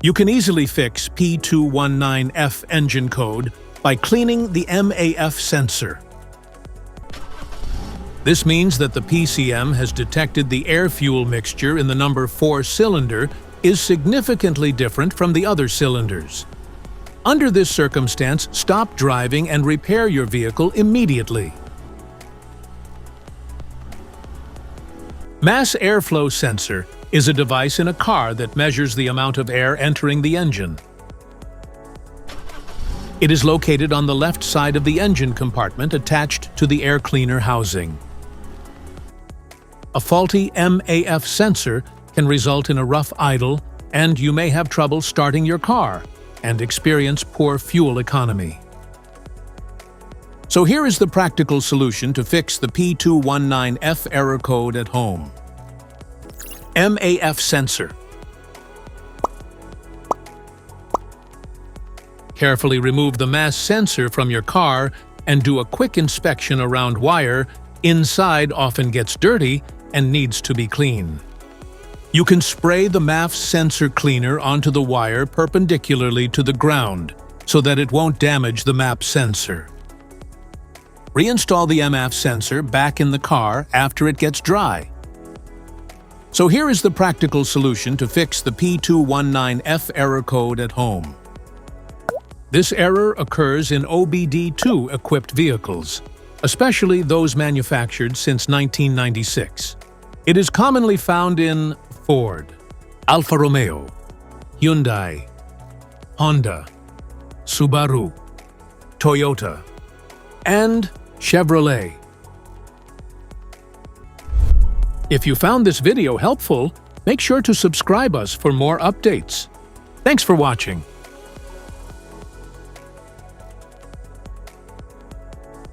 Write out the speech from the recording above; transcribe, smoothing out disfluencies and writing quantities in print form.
You can easily fix P219F engine code by cleaning the MAF sensor. This means that the PCM has detected the air-fuel mixture in the number 4 cylinder is significantly different from the other cylinders. Under this circumstance, stop driving and repair your vehicle immediately. Mass airflow sensor is a device in a car that measures the amount of air entering the engine. It is located on the left side of the engine compartment attached to the air cleaner housing. A faulty MAF sensor can result in a rough idle, and you may have trouble starting your car and experience poor fuel economy. So here is the practical solution to fix the P219F error code at home. MAF sensor. Carefully remove the mass sensor from your car and do a quick inspection around wire. Inside often gets dirty and needs to be cleaned. You can spray the MAF sensor cleaner onto the wire perpendicularly to the ground so that it won't damage the MAF sensor. Reinstall the MAF sensor back in the car after it gets dry. So here is the practical solution to fix the P219F error code at home. This error occurs in OBD2 equipped vehicles, especially those manufactured since 1996. It is commonly found in Ford, Alfa Romeo, Hyundai, Honda, Subaru, Toyota, and Chevrolet. If you found this video helpful, make sure to subscribe us for more updates. Thanks for watching.